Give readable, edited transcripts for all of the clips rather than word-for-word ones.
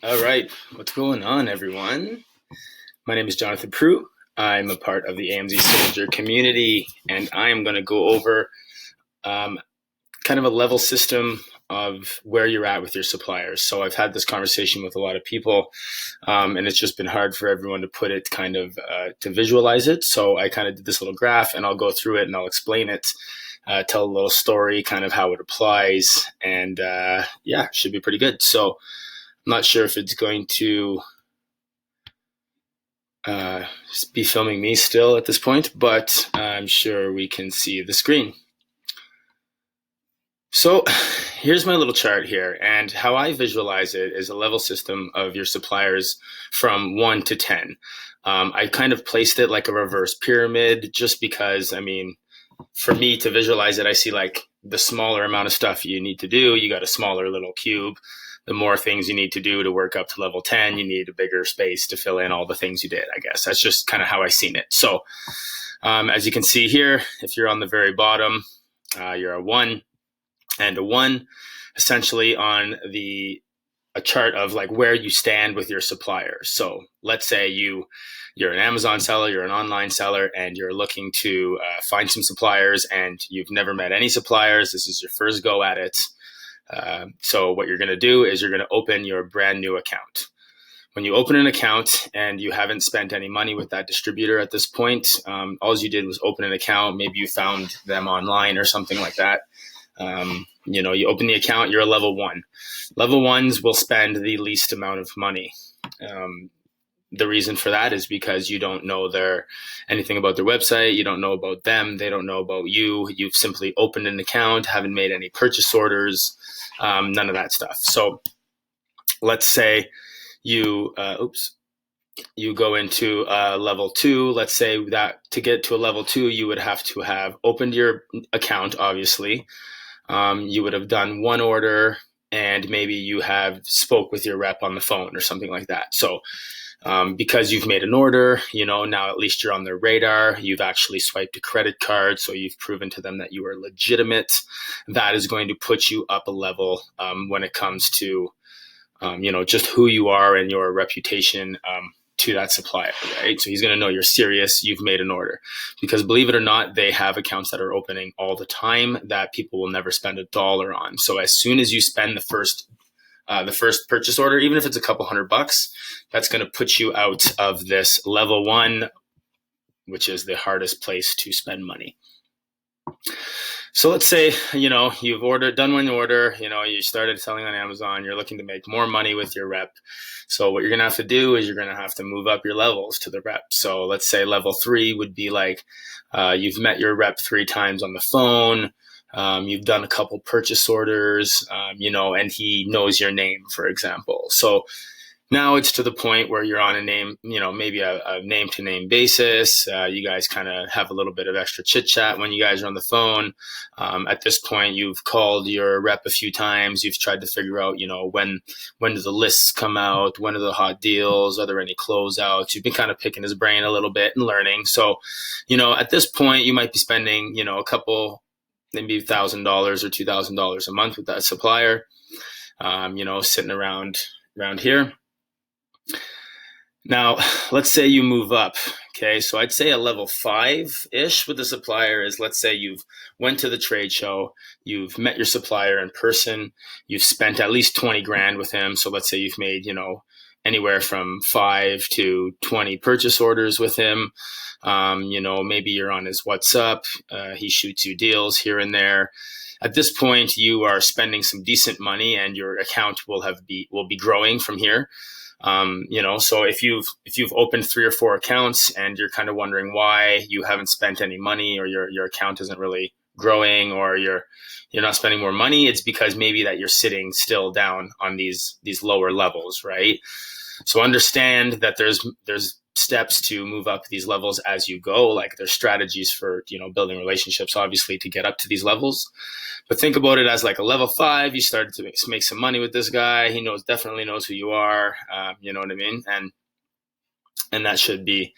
All right, what's going on, everyone? My name is Jonathan Prue. I'm a part of the AMZ Soldier community, and I am going to go over um, kind of a level system of where you're at with your suppliers. So I've had this conversation with a lot of people, and it's just been hard for everyone to put it kind of to visualize it. So I kind of did this little graph, and I'll go through it and I'll explain it. Tell a little story, kind of how it applies, and yeah, it should be pretty good. So I'm not sure if it's going to uh, be filming me still at this point, but I'm sure we can see the screen. So here's my little chart here, and how I visualize it is a level system of your suppliers from 1 to 10. I kind of placed it like a reverse pyramid just because, I mean, for me to visualize it, I see like the smaller amount of stuff you need to do, you got a smaller little cube. The more things you need to do to work up to level 10, you need a bigger space to fill in all the things you did, I guess. That's just kind of how I seen it. So as you can see here, if you're on the very bottom, you're a 1 and a 1, essentially on a chart of like where you stand with your suppliers. So let's say you're an Amazon seller, you're an online seller, and you're looking to find some suppliers, and you've never met any suppliers. This is your first go at it. So what you're going to do is you're going to open your brand new account. When you open an account and you haven't spent any money with that distributor at this point, all you did was open an account. Maybe you found them online or something like that. You open the account, you're a level 1. Level 1s will spend the least amount of money. The reason for that is because you don't know anything about their website. You don't know about them. They don't know about you. You've simply opened an account, haven't made any purchase orders, none of that stuff. So let's say you go into level 2. Let's say that to get to a level 2, you would have to have opened your account, obviously. You would have done one order, and maybe you have spoke with your rep on the phone or something like that. So because you've made an order, now at least you're on their radar. You've actually swiped a credit card, so you've proven to them that you are legitimate. That is going to put you up a level when it comes to, just who you are and your reputation to that supplier, right? So he's going to know you're serious, you've made an order. Because believe it or not, they have accounts that are opening all the time that people will never spend a dollar on. So as soon as you spend the first purchase order, even if it's a couple $100, that's going to put you out of this level 1, which is the hardest place to spend money. So let's say, you've done one order, you started selling on Amazon, you're looking to make more money with your rep. So what you're going to have to do is you're going to have to move up your levels to the rep. So let's say level 3 would be like, you've met your rep 3 times on the phone. You've done a couple purchase orders, and he knows your name, for example. So now it's to the point where you're on a name, maybe a name to name basis. You guys kind of have a little bit of extra chit chat when you guys are on the phone. At this point, you've called your rep a few times. You've tried to figure out, when do the lists come out? When are the hot deals? Are there any closeouts? You've been kind of picking his brain a little bit and learning. So, at this point, you might be spending, a couple, maybe $1,000 or $2,000 a month with that supplier, sitting around here. Now, let's say you move up. Okay, so I'd say a level 5-ish with the supplier is, let's say you've went to the trade show, you've met your supplier in person, you've spent at least 20 grand with him. So let's say you've made, anywhere from 5 to 20 purchase orders with him. Maybe you're on his WhatsApp. He shoots you deals here and there. At this point, you are spending some decent money, and your account will be growing from here. So if you've opened 3 or 4 accounts and you're kind of wondering why you haven't spent any money, or your account isn't really growing, or you're not spending more money, it's because maybe that you're sitting still down on these lower levels, right? So understand that there's steps to move up these levels as you go. Like there's strategies for, building relationships, obviously, to get up to these levels. But think about it as like a level 5. You started to make some money with this guy. He definitely knows who you are. You know what I mean? And that should be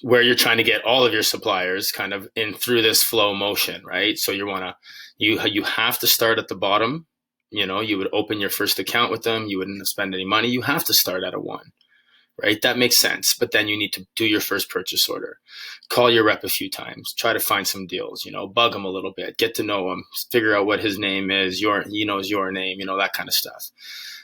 where you're trying to get all of your suppliers kind of in through this flow motion, right? So you have to start at the bottom You would open your first account with them. You wouldn't spend any money. You have to start at a one, right? That makes sense. But then you need to do your first purchase order, call your rep a few times, try to find some deals, bug him a little bit, get to know him, figure out what his name is, he knows your name, that kind of stuff.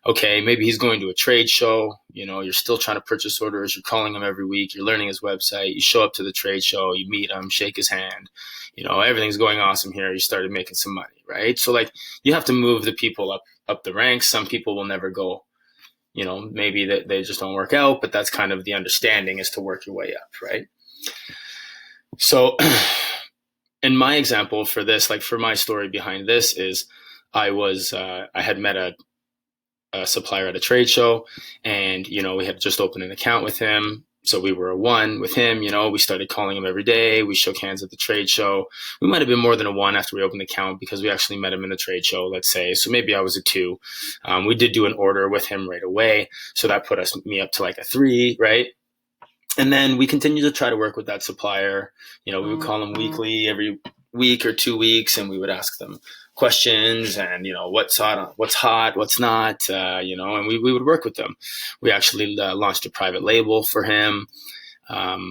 Okay, maybe he's going to a trade show, you're still trying to purchase orders, you're calling him every week, you're learning his website, you show up to the trade show, you meet him, shake his hand, everything's going awesome here, you started making some money, right? So like you have to move the people up the ranks. Some people will never go, maybe that they just don't work out, but that's kind of the understanding, is to work your way up, right? So in my example for this, like for my story behind this is I had met a supplier at a trade show, and we had just opened an account with him, so we were a one with him. We started calling him every day, we shook hands at the trade show. We might have been more than a one after we opened the account, because we actually met him in the trade show, let's say, so maybe I was a two. We did do an order with him right away, so that put me up to like a three, right? And then we continued to try to work with that supplier. We would call them weekly, every week or 2 weeks, and we would ask them questions and, what's hot, what's not, and we would work with them. We actually launched a private label for him,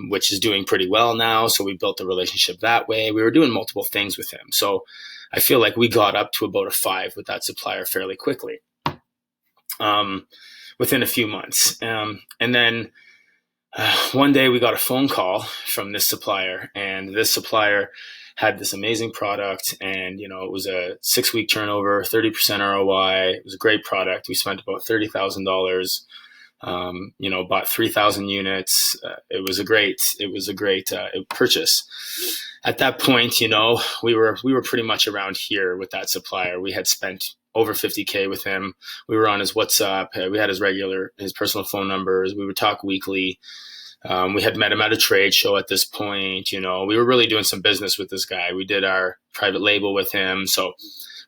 which is doing pretty well now. So we built a relationship that way. We were doing multiple things with him. So I feel like we got up to about a 5 with that supplier fairly quickly, within a few months. And then one day we got a phone call from this supplier, and this supplier had this amazing product, and it was a 6-week turnover, 30% ROI. It was a great product. We spent about $30,000. Bought 3,000 units. It was a great purchase. At that point, we were pretty much around here with that supplier. We had spent over 50K with him. We were on his WhatsApp. We had his personal phone numbers. We would talk weekly. We had met him at a trade show at this point. We were really doing some business with this guy. We did our private label with him. So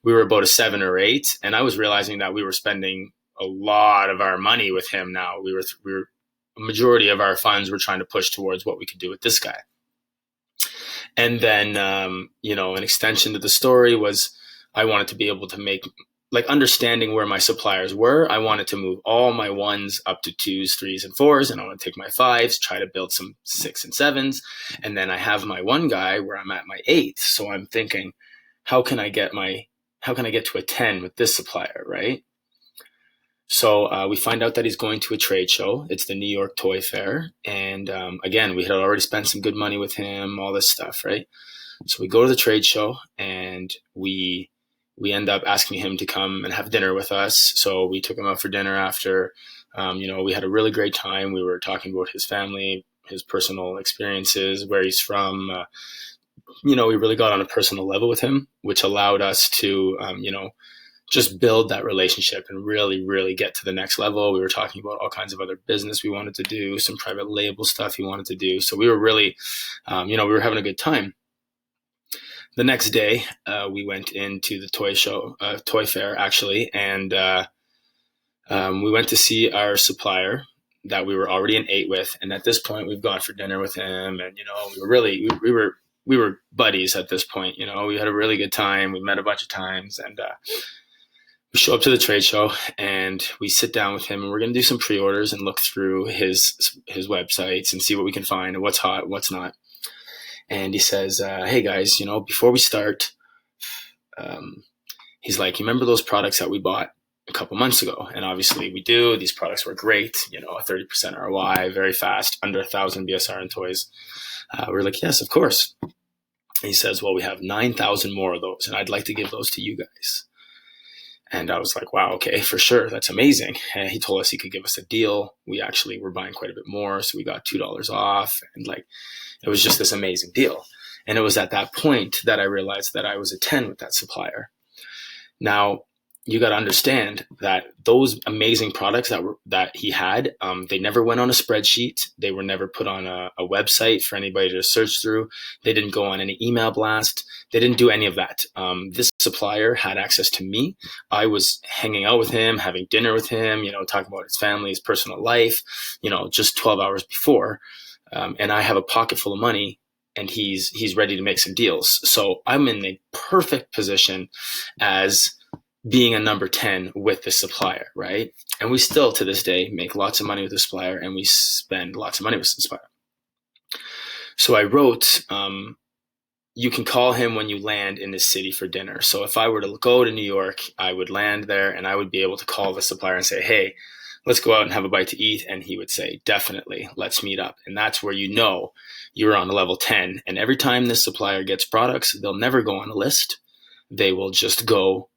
we were about a 7 or 8. And I was realizing that we were spending a lot of our money with him now. We were a majority of our funds were trying to push towards what we could do with this guy. And then, an extension to the story was I wanted to be able to make, like, understanding where my suppliers were. I wanted to move all my 1s up to 2s, 3s, and 4s, and I want to take my 5s, try to build some 6 and 7s, and then I have my one guy where I'm at my 8. So I'm thinking, how can I get to a 10 with this supplier, right? So we find out that he's going to a trade show. It's the New York Toy Fair, and again, we had already spent some good money with him, all this stuff, right? So we go to the trade show, and we end up asking him to come and have dinner with us. So we took him out for dinner after. We had a really great time. We were talking about his family, his personal experiences, where he's from. We really got on a personal level with him, which allowed us to, just build that relationship and really, really get to the next level. We were talking about all kinds of other business we wanted to do, some private label stuff he wanted to do. So we were really, we were having a good time. The next day, we went into the toy fair actually, and we went to see our supplier that we were already an 8 with. And at this point, we've gone for dinner with him, and we were buddies at this point. We had a really good time. We met a bunch of times, and we show up to the trade show, and we sit down with him, and we're going to do some pre-orders and look through his websites and see what we can find and what's hot, what's not. And he says, hey guys, before we start, he's like, you remember those products that we bought a couple months ago? And obviously we do. These products were great, a 30% ROI, very fast, under 1,000 BSR in toys. We're like, yes, of course. And he says, well, we have 9,000 more of those, and I'd like to give those to you guys. And I was like, wow, okay, for sure. That's amazing. And he told us he could give us a deal. We actually were buying quite a bit more, so we got $2 off. And it was just this amazing deal. And it was at that point that I realized that I was a 10 with that supplier. Now, you got to understand that those amazing products that he had, they never went on a spreadsheet. They were never put on a website for anybody to search through. They didn't go on any email blast. They didn't do any of that. This supplier had access to me. I was hanging out with him, having dinner with him, talking about his family, his personal life, just 12 hours before. And I have a pocket full of money, and he's ready to make some deals. So I'm in a perfect position as being a number 10 with the supplier, right? And we still to this day make lots of money with the supplier, and we spend lots of money with the supplier. So I wrote, you can call him when you land in this city for dinner. So if I were to go to New York, I would land there and I would be able to call the supplier and say, hey, let's go out and have a bite to eat. And he would say, definitely, let's meet up. And that's where you know you're on level 10. And every time this supplier gets products, they'll never go on a list. They will just go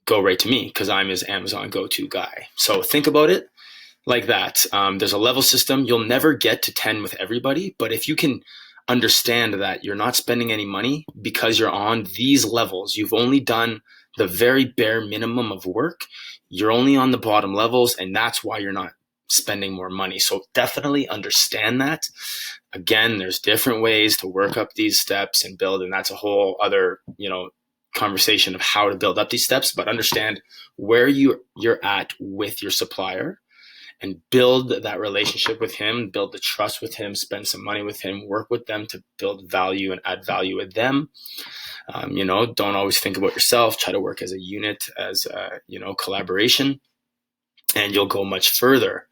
right to me because I'm his Amazon go-to guy. So think about it like that. There's a level system. You'll never get to 10 with everybody, but if you can understand that you're not spending any money because you're on these levels, you've only done the very bare minimum of work, you're only on the bottom levels, and that's why you're not spending more money. So definitely understand that. Again, there's different ways to work up these steps and build, and that's a whole other, conversation of how to build up these steps, but understand where you're at with your supplier and build that relationship with him, build the trust with him, spend some money with him, work with them to build value and add value with them. Don't always think about yourself, try to work as a unit, as collaboration, and you'll go much further.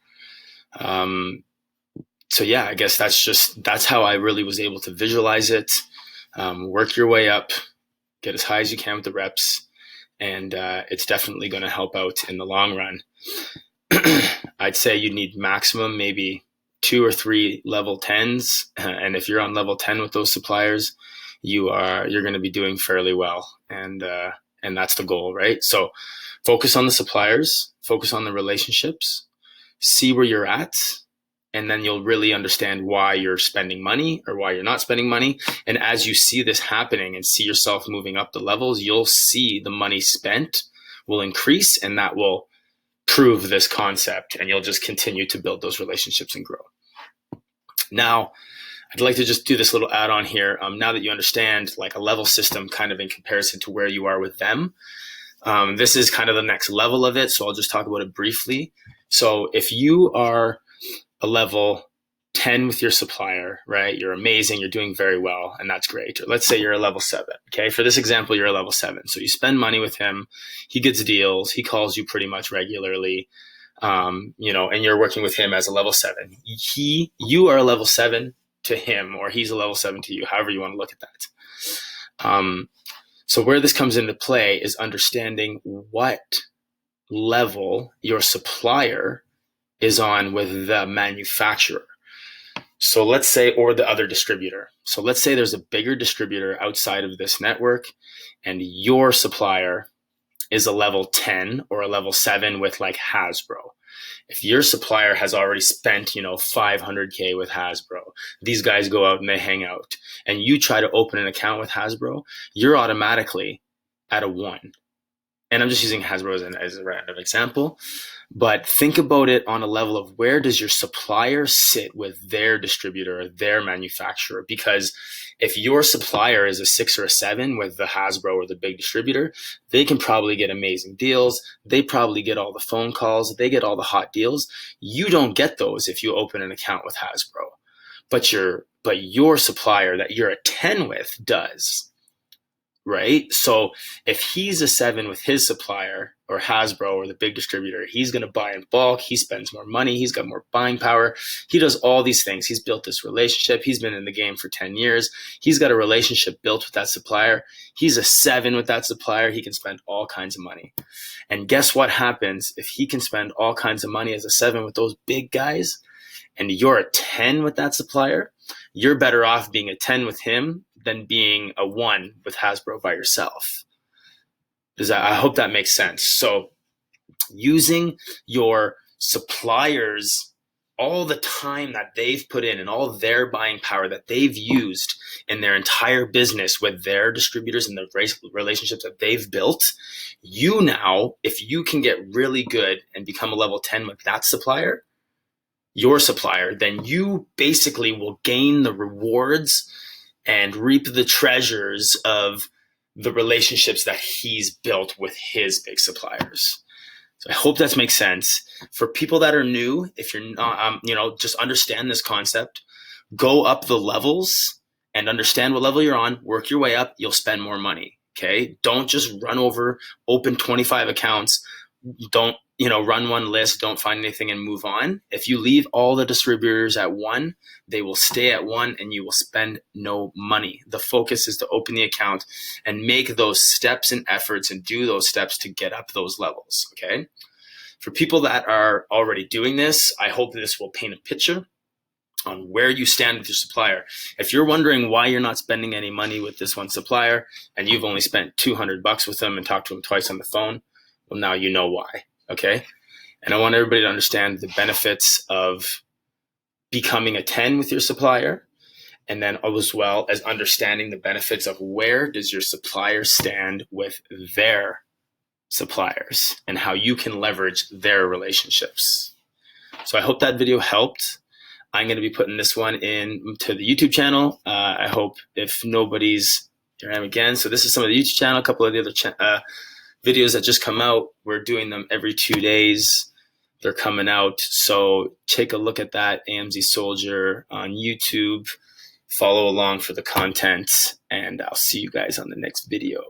So yeah, I guess that's how I really was able to visualize it. Work your way up, get as high as you can with the reps, and it's definitely going to help out in the long run. I'd say you need maximum maybe 2 or 3 level 10s, and if you're on level 10 with those suppliers, you're going to be doing fairly well, and that's the goal, right? So focus on the suppliers, focus on the relationships, see where you're at, and then you'll really understand why you're spending money or why you're not spending money. And as you see this happening and see yourself moving up the levels, you'll see the money spent will increase, and that will prove this concept, and you'll just continue to build those relationships and grow. Now, I'd like to just do this little add-on here. Now that you understand like a level system kind of in comparison to where you are with them, this is kind of the next level of it. So I'll just talk about it briefly. So if you are a level 10 with your supplier, right? You're amazing. You're doing very well, and that's great. Or let's say you're a level 7. Okay. For this example, you're a level 7. So you spend money with him. He gets deals. He calls you pretty much regularly, and you're working with him as a level 7. You are a level 7 to him, or he's a level 7 to you, however you want to look at that. So where this comes into play is understanding what level your supplier is on with the manufacturer. So let's say, or the other distributor. So let's say there's a bigger distributor outside of this network, and your supplier is a level 10 or a level 7 with like Hasbro. If your supplier has already spent, $500K with Hasbro, these guys go out and they hang out, and you try to open an account with Hasbro, you're automatically at a 1. And I'm just using Hasbro as a random example. But think about it on a level of where does your supplier sit with their distributor or their manufacturer? Because if your supplier is a 6 or a 7 with the Hasbro or the big distributor, they can probably get amazing deals. They probably get all the phone calls. They get all the hot deals. You don't get those if you open an account with Hasbro. But your supplier that you're a 10 with does. Right? So if he's a 7 with his supplier or Hasbro or the big distributor, he's going to buy in bulk. He spends more money. He's got more buying power. He does all these things. He's built this relationship. He's been in the game for 10 years. He's got a relationship built with that supplier. He's a 7 with that supplier. He can spend all kinds of money. And guess what happens if he can spend all kinds of money as a 7 with those big guys, and you're a 10 with that supplier? You're better off being a 10 with him than being a 1 with Hasbro by yourself. I hope that makes sense. So using your suppliers, all the time that they've put in and all their buying power that they've used in their entire business with their distributors and the relationships that they've built, you now, if you can get really good and become a level 10 with that supplier, your supplier, then you basically will gain the rewards and reap the treasures of the relationships that he's built with his big suppliers. So I hope that makes sense. For people that are new, if you're not, just understand this concept, go up the levels and understand what level you're on, work your way up, you'll spend more money. Okay. Don't just open 25 accounts. Don't, run one list, don't find anything and move on. If you leave all the distributors at one, they will stay at one and you will spend no money. The focus is to open the account and make those steps and efforts and do those steps to get up those levels. Okay. For people that are already doing this, I hope this will paint a picture on where you stand with your supplier. If you're wondering why you're not spending any money with this one supplier and you've only spent $200 with them and talked to them twice on the phone, well, now you know why. Okay. And I want everybody to understand the benefits of becoming a 10 with your supplier, and then as well as understanding the benefits of where does your supplier stand with their suppliers and how you can leverage their relationships. So I hope that video helped. I'm going to be putting this one in to the YouTube channel. I hope if nobody's, here I am again. So this is some of the YouTube channel, a couple of the other videos that just come out. We're doing them every 2 days. They're coming out. So take a look at that, AMZ Soldier on YouTube. Follow along for the content, and I'll see you guys on the next video.